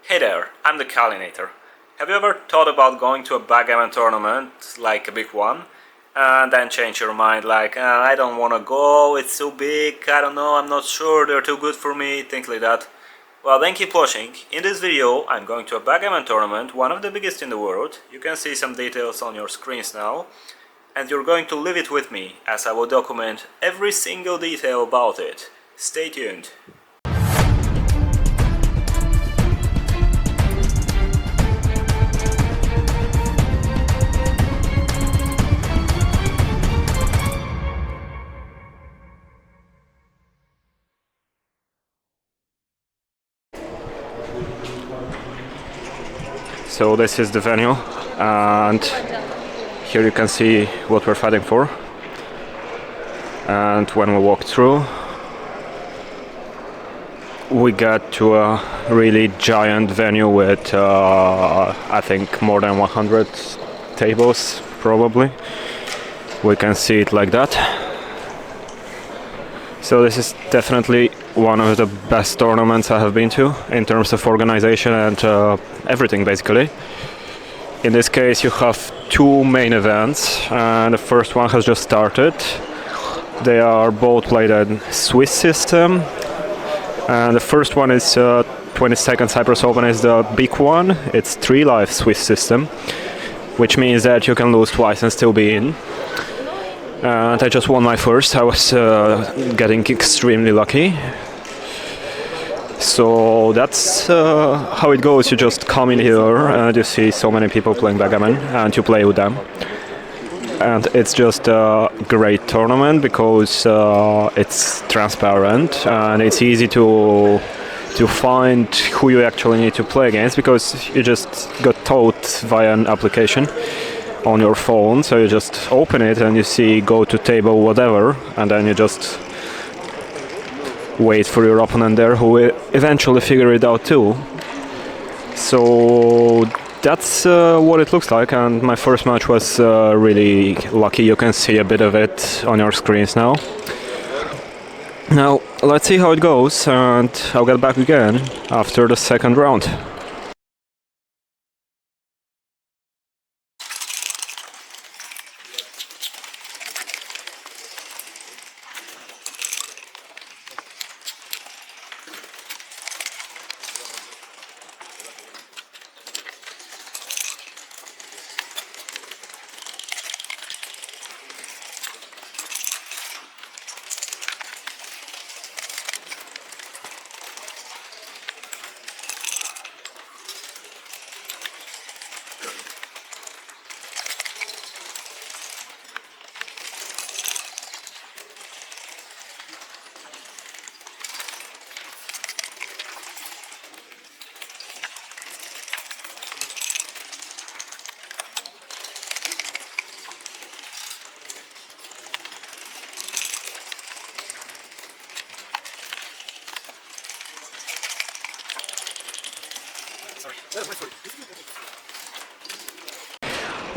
Hey there, I'm the Kalinator. Have you ever thought about going to a backgammon tournament, like a big one, and then change your mind like, I don't wanna go, it's so big, I don't know, I'm not sure, they're too good for me, things like that? Well, then keep watching. In this video, I'm going to a backgammon tournament, one of the biggest in the world. You can see some details on your screens now. And you're going to live it with me, as I will document every single detail about it. Stay tuned. So this is the venue, and here you can see what we're fighting for. And when we walk through, we get to a really giant venue with I think more than 100 tables probably. We can see it like that. So this is definitely one of the best tournaments I have been to in terms of organization and everything basically. In this case you have two main events, and the first one has just started. They are both played in Swiss system, and the first one is 22nd Cyprus Open is the big one. It's 3 live Swiss system, which means that you can lose twice and still be in. And I just won my first. I was getting extremely lucky. So that's how it goes. You just come in here and you see so many people playing backgammon and you play with them. And it's just a great tournament because it's transparent and it's easy to find who you actually need to play against, because you just got taught via an application on your phone. So you just open it and you see go to table whatever, and then you just wait for your opponent there, who will eventually figure it out too. So that's what it looks like, and my first match was really lucky. You can see a bit of it on your screens now. Now let's see how it goes, and I'll get back again after the second round.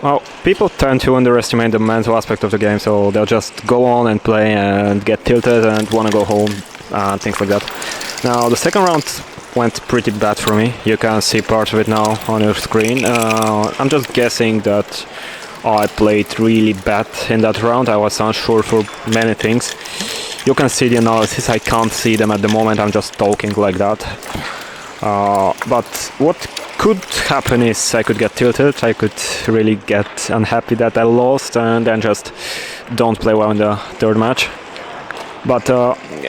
Well, people tend to underestimate the mental aspect of the game, so they'll just go on and play and get tilted and want to go home and things like that. Now, the second round went pretty bad for me. You can see parts of it now on your screen. I'm just guessing that I played really bad in that round. I was unsure for many things. You can see the analysis. I can't see them at the moment. I'm just talking like that. But what could happen is I could get tilted, I could really get unhappy that I lost and then just don't play well in the third match. But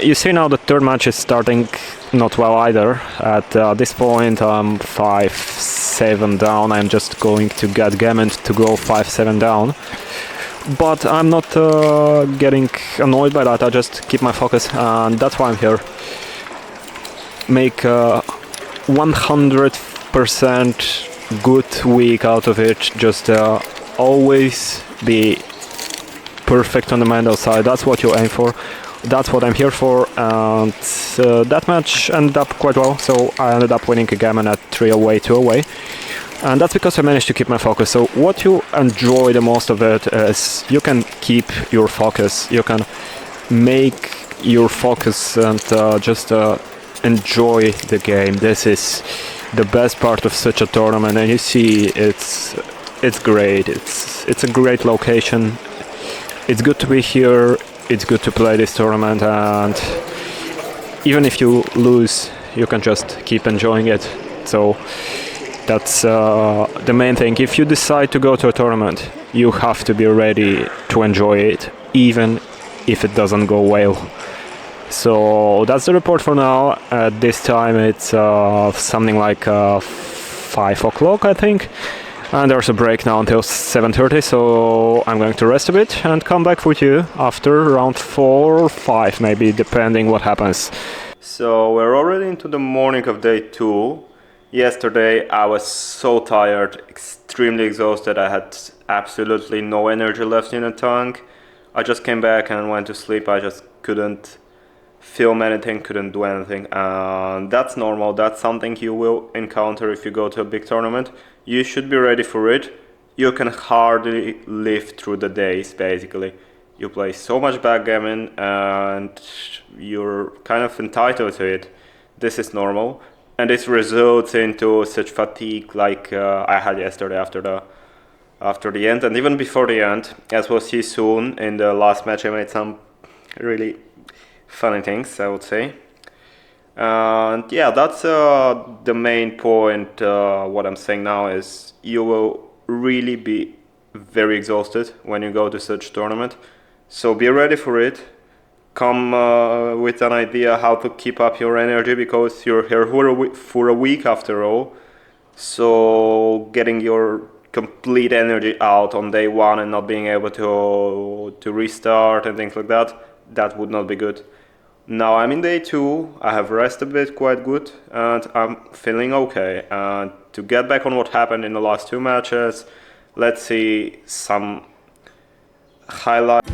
you see now the third match is starting not well either. At this point I'm 5-7 down. I'm just going to get gammoned to go 5-7 down. But I'm not getting annoyed by that. I just keep my focus, and that's why I'm here. Make 100% good week out of it. Just always be perfect on the mental side. That's what you aim for. That's what I'm here for. And that match ended up quite well. So I ended up winning a gammon at 3 away, 2 away. And that's because I managed to keep my focus. So what you enjoy the most of it is you can keep your focus. You can make your focus and just enjoy the game. This is the best part of such a tournament, and you see it's great. It's a great location. It's good to be here. It's good to play this tournament, and even if you lose, you can just keep enjoying it. So that's the main thing. If you decide to go to a tournament, you have to be ready to enjoy it, even if it doesn't go well. So that's the report for now. At this time it's something like 5 o'clock, I think. And there's a break now until 7:30, so I'm going to rest a bit and come back with you after round 4 or 5, maybe, depending what happens. So we're already into the morning of day 2. Yesterday I was so tired, extremely exhausted. I had absolutely no energy left in the tank. I just came back and went to sleep. I just couldn't film anything, couldn't do anything, and that's normal. That's something you will encounter if you go to a big tournament. You should be ready for it. You can hardly live through the days, basically. You play so much backgammon and you're kind of entitled to it. This is normal, and this results into such fatigue like I had yesterday after the end, and even before the end. As we'll see soon, in the last match I made some really funny things, I would say. And yeah, that's the main point. What I'm saying now is you will really be very exhausted when you go to such tournament. So be ready for it. Come with an idea how to keep up your energy, because you're here for a week after all. So getting your complete energy out on day 1 and not being able to restart and things like that would not be good. Now I'm in day 2, I have rested a bit quite good, and I'm feeling okay. And to get back on what happened in the last 2 matches, let's see some highlights.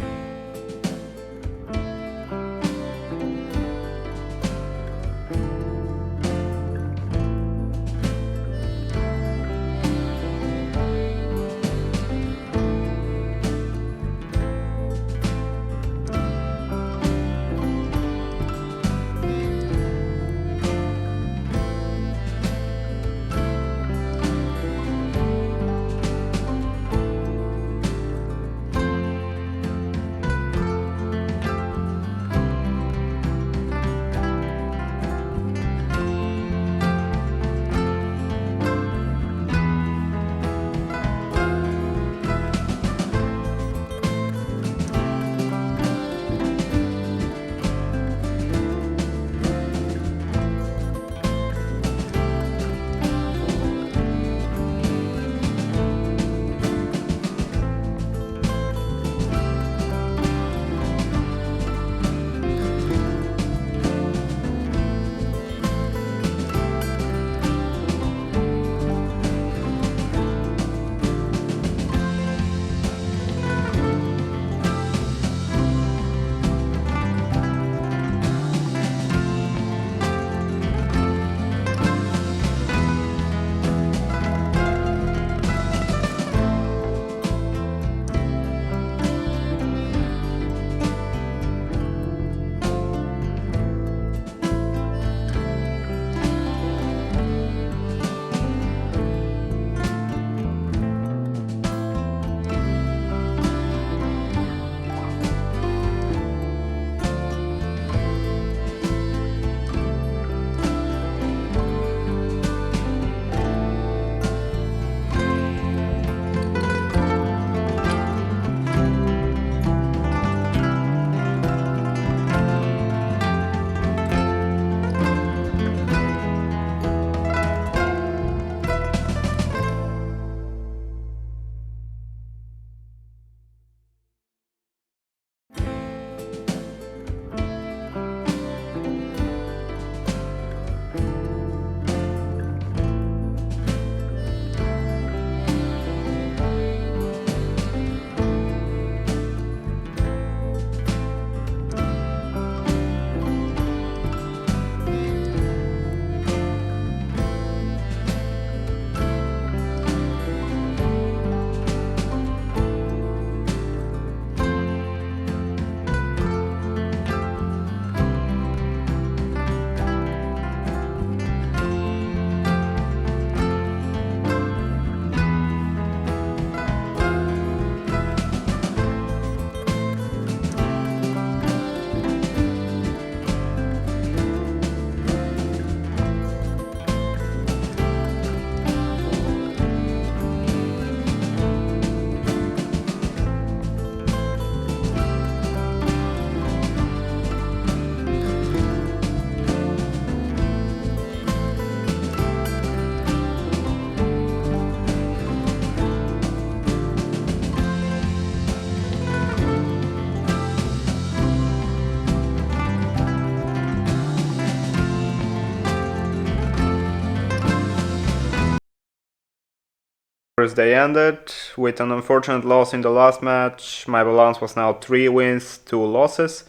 First day ended with an unfortunate loss in the last match. My balance was now 3 wins, 2 losses.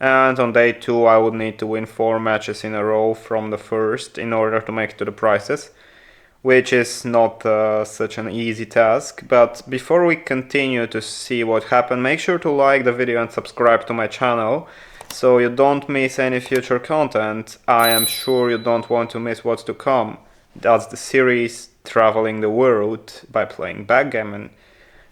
And on day 2 I would need to win 4 matches in a row from the first in order to make it to the prizes, which is not such an easy task. But before we continue to see what happened, make sure to like the video and subscribe to my channel so you don't miss any future content. I am sure you don't want to miss what's to come. That's the series Traveling the World by playing backgammon.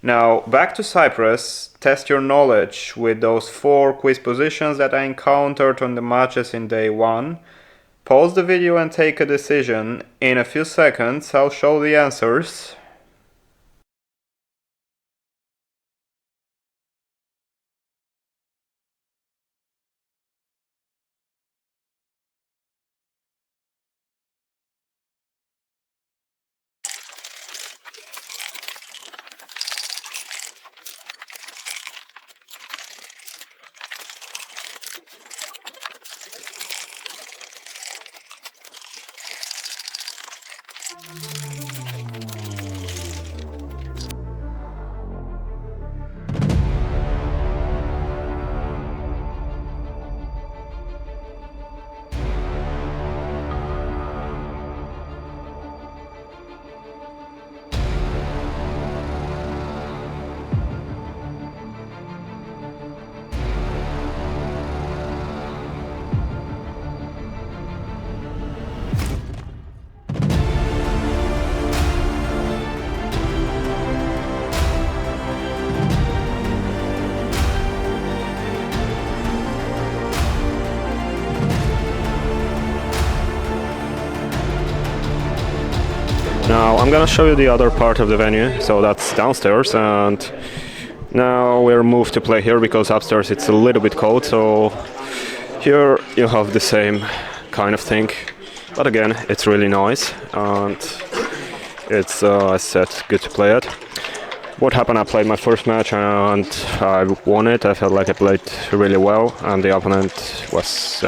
Now, back to Cyprus, test your knowledge with those 4 quiz positions that I encountered on the matches in day 1. Pause the video and take a decision. In a few seconds, I'll show the answers. Now I'm gonna show you the other part of the venue, so that's downstairs, and now we're moved to play here because upstairs it's a little bit cold, so here you have the same kind of thing, but again it's really nice and it's, as I said, good to play it. What happened, I played my first match and I won it. I felt like I played really well and the opponent was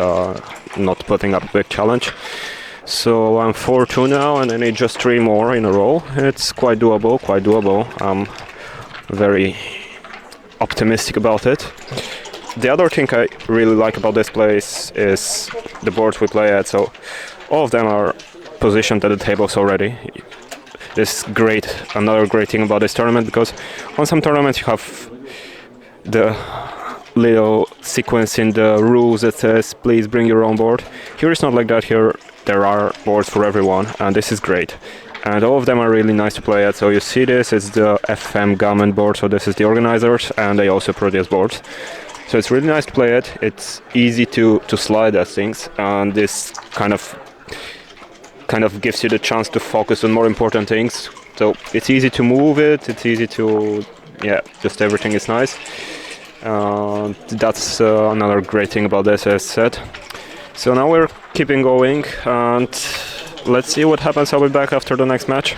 not putting up a big challenge. So I'm 4-2 now and I need just 3 more in a row. It's quite doable, I'm very optimistic about it. The other thing I really like about this place is the boards we play at. So all of them are positioned at the tables already. This is great, another great thing about this tournament, because on some tournaments you have the little sequence in the rules that says please bring your own board. Here it's not like that. Here there are boards for everyone and this is great, and all of them are really nice to play at. So you see this is the FM Gammon board, so this is the organizers and they also produce boards, so it's really nice to play it. It's easy to slide at things, and this kind of gives you the chance to focus on more important things. So it's easy to move it, it's easy to, yeah, just everything is nice. That's another great thing about this, as I said. So now we're keeping going and let's see what happens. I'll be back after the next match.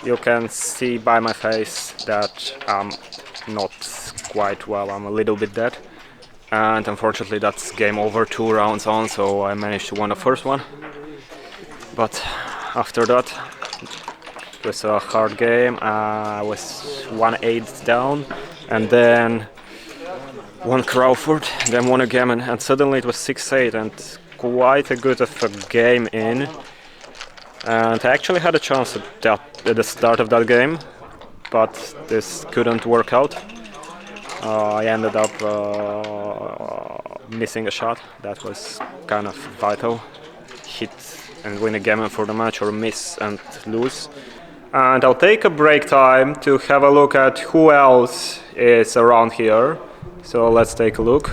you can see by my face that I'm not quite well, I'm a little bit dead. And unfortunately that's game over, 2 rounds on, so I managed to win the first one. But after that, it was a hard game. I was 1-8 down, and then won Crawford, then won a gammon, and suddenly it was 6-8, and quite a good of a game in. And I actually had a chance at the start of that game, but this couldn't work out. I ended up missing a shot that was kind of vital. Hit and win a gammon for the match, or miss and lose. And I'll take a break time to have a look at who else is around here. So let's take a look.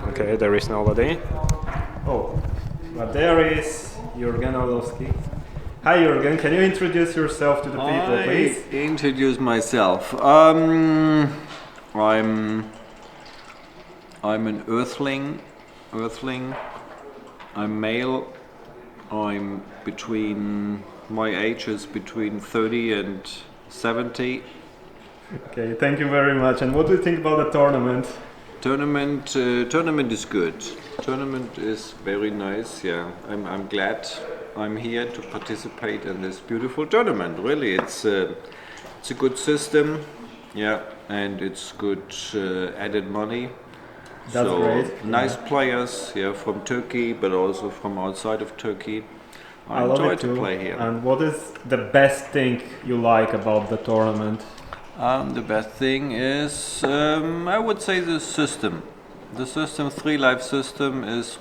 Okay, there is nobody. Oh, but there is Jürgen Orlowski. Hi Jürgen, can you introduce yourself to the people, please? Introduce myself. I'm an earthling. I'm male. I'm between, my age is between 30 and 70. Okay, thank you very much. And what do you think about the tournament? Tournament is good. Tournament is very nice. Yeah, I'm glad I'm here to participate in this beautiful tournament. Really, it's a good system. Yeah, and it's good added money. That's so great. Nice players, yeah, from Turkey, but also from outside of Turkey. I enjoy to play here. And what is the best thing you like about the tournament? The best thing is, I would say, the system. The system, 3-life system, is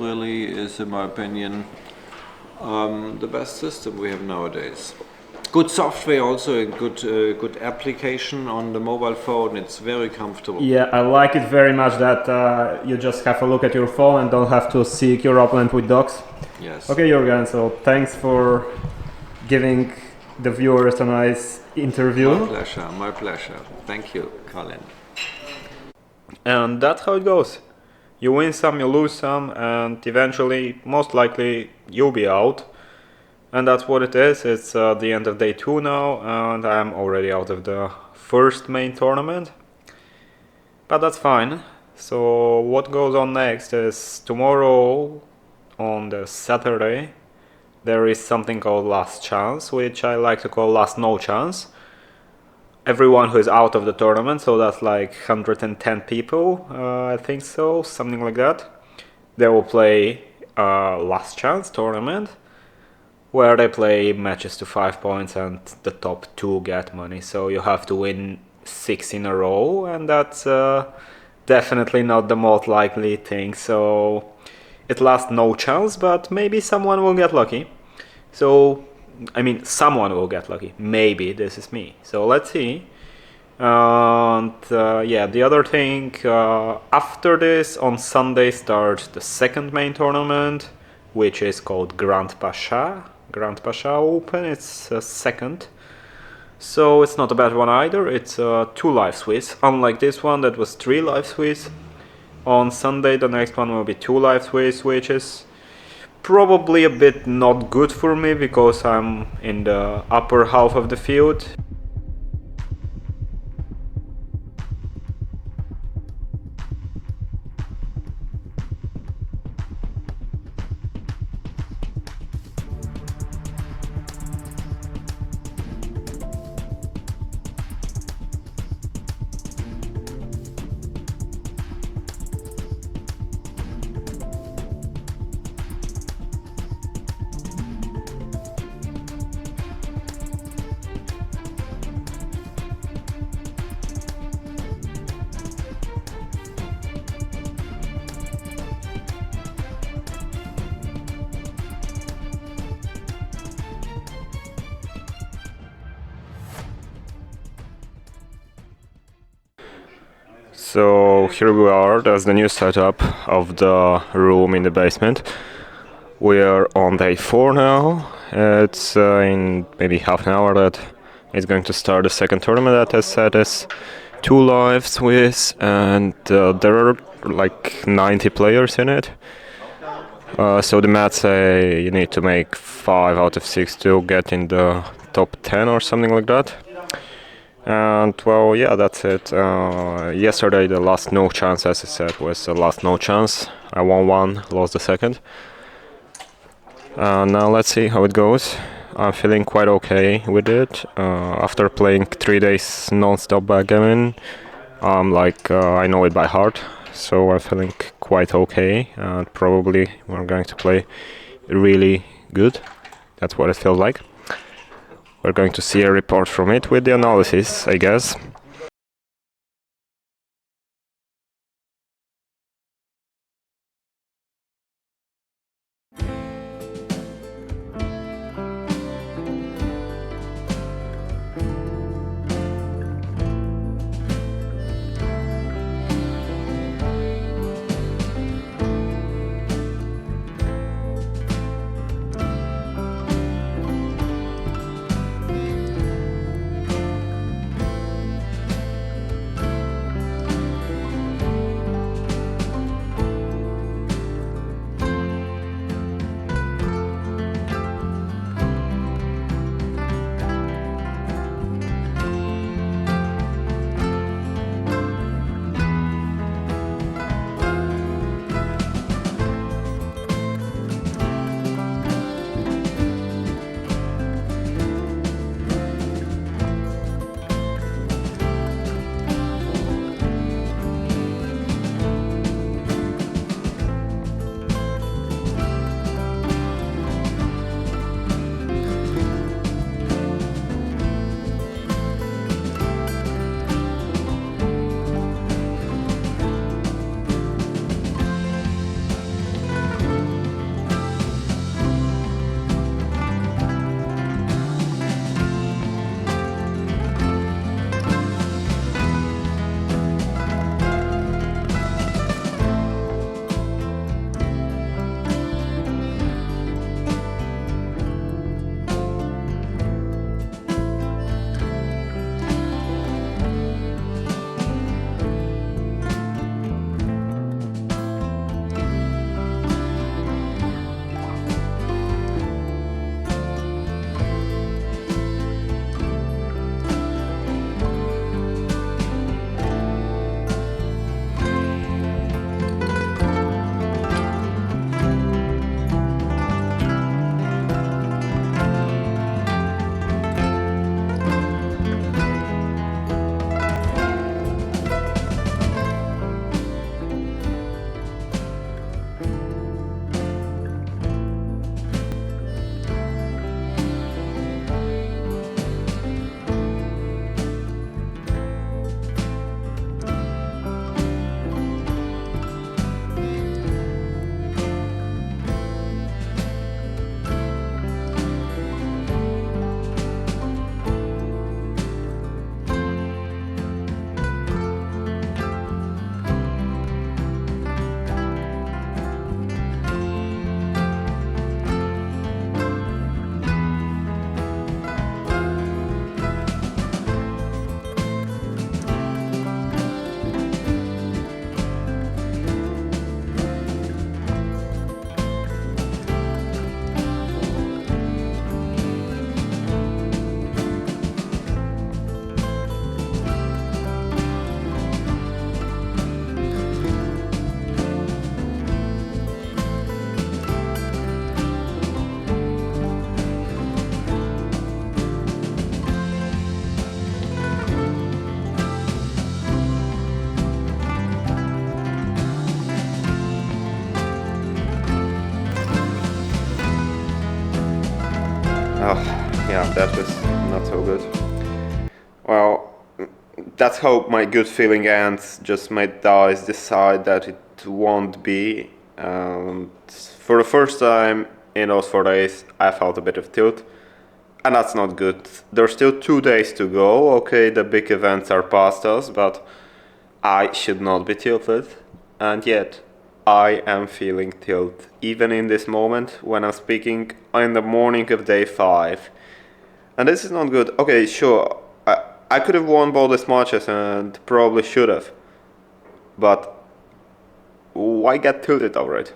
in my opinion, the best system we have nowadays. Good software also, and good application on the mobile phone. It's very comfortable. Yeah, I like it very much that you just have a look at your phone and don't have to seek your opponent with docs. Yes. Okay, Jürgen, so thanks for giving the viewers a nice interview. My pleasure. Thank you, Colin. And that's how it goes. You win some, you lose some, and eventually, most likely, you'll be out. And that's what it is. It's the end of day 2 now, and I'm already out of the first main tournament. But that's fine. So what goes on next is tomorrow, on the Saturday, there is something called Last Chance, which I like to call Last No Chance. Everyone who is out of the tournament, so that's like 110 people, I think so, something like that. They will play Last Chance tournament, where they play matches to 5 points and the top 2 get money. So you have to win 6 in a row, and that's definitely not the most likely thing. So it lasts no chance, but maybe someone will get lucky. So, I mean, someone will get lucky. Maybe this is me. So let's see. And yeah, the other thing, after this, on Sunday starts the second main tournament, which is called Pasha Open. It's second, so it's not a bad one either. It's 2 live Swiss, unlike this one that was 3 live Swiss. On Sunday the next one will be 2 live Swiss, which is probably a bit not good for me because I'm in the upper half of the field. So here we are, that's the new setup of the room in the basement. We are on day 4 now. It's in maybe half an hour that it's going to start the second tournament that I said is 2 live Swiss, and there are like 90 players in it. So the math say you need to make 5 out of 6 to get in the top 10 or something like that. And well, yeah, that's it. Yesterday the last no chance, as I said, was the last no chance. I won one, lost the second. Now let's see how it goes. I'm feeling quite okay with it. After playing 3 days non-stop backgammon, I know it by heart, so I'm feeling quite okay. And probably we're going to play really good. That's what it feels like. We're going to see a report from it with the analysis, I guess. Oh, yeah, that was not so good. Well, that's how my good feeling ends. Just my dice decide that it won't be. For the first time in those 4 days, I felt a bit of tilt. And that's not good. There's still 2 days to go. Okay, the big events are past us, but I should not be tilted. And yet, I am feeling tilt, even in this moment when I'm speaking in the morning of day 5. And this is not good. Okay, sure, I could have won both these matches and probably should have. But why get tilted over it?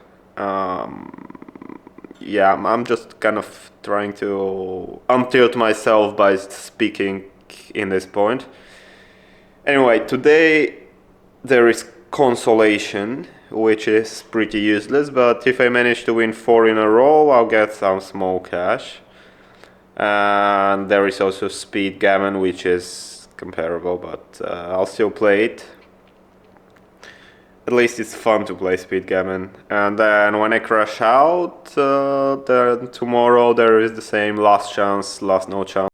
yeah, I'm just kind of trying to untilt myself by speaking in this point. Anyway, today there is consolation, which is pretty useless, but if I manage to win 4 in a row, I'll get some small cash. And there is also speed gammon, which is comparable, but I'll still play it. At least it's fun to play speed gammon. And then when I crash out, then tomorrow there is the same last chance, last no chance.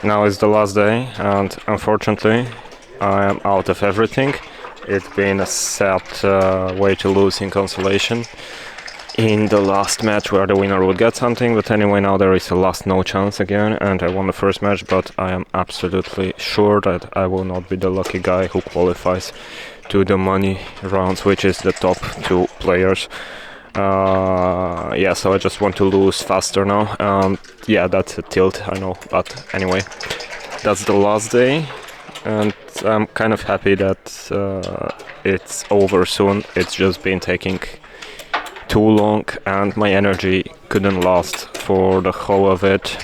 Now is the last day, and unfortunately, I am out of everything. It's been a sad way to lose in consolation. in the last match where the winner would get something, but anyway, now there is a last no chance again, and I won the first match, but I am absolutely sure that I will not be the lucky guy who qualifies to the money rounds, which is the top 2 players. Yeah, so I just want to lose faster now. Yeah, that's a tilt, I know, but anyway, that's the last day, and I'm kind of happy that it's over soon. It's just been taking too long and my energy couldn't last for the whole of it.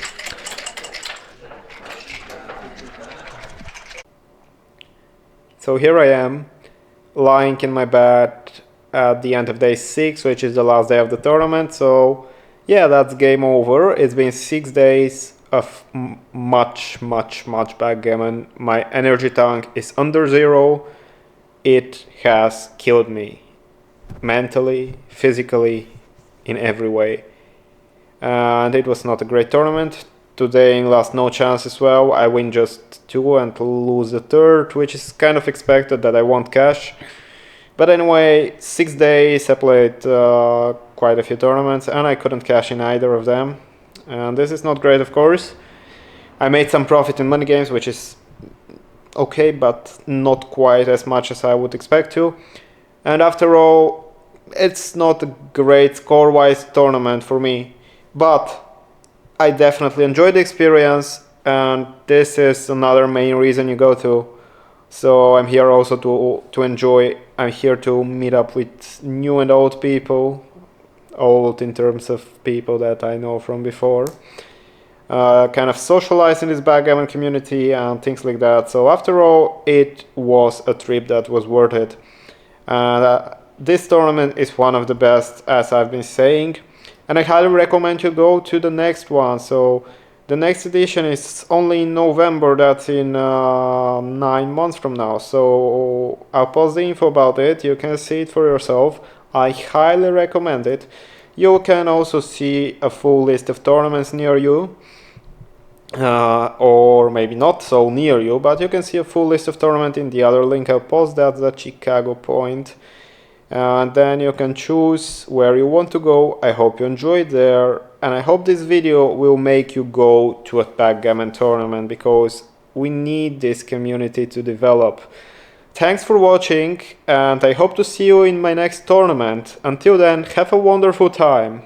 So here I am, lying in my bed at the end of day 6, which is the last day of the tournament. So yeah, that's game over. It's been 6 days of much backgammon. My energy tank is under 0. It has killed me mentally, physically, in every way. And it was not a great tournament. Today in last no chance as well, I win just 2 and lose the third, which is kind of expected that I won't cash. But anyway, 6 days I played quite a few tournaments and I couldn't cash in either of them. And this is not great, of course. I made some profit in money games, which is okay, but not quite as much as I would expect to. And after all, it's not a great score-wise tournament for me, but I definitely enjoyed the experience, and this is another main reason you go to. So I'm here also to enjoy. I'm here to meet up with new and old people, old in terms of people that I know from before. Kind of socialize in this backgammon community and things like that. So after all, it was a trip that was worth it. This tournament is one of the best, as I've been saying, and I highly recommend you go to the next one. So the next edition is only in November, that's in 9 months from now. So I'll post the info about it, you can see it for yourself. I highly recommend it. You can also see a full list of tournaments near you, or maybe not so near you, but you can see a full list of tournaments in the other link I'll post. That's the Chicago point. And then you can choose where you want to go. I hope you enjoyed there, and I hope this video will make you go to a backgammon tournament, because we need this community to develop. Thanks for watching, and I hope to see you in my next tournament. Until then, have a wonderful time.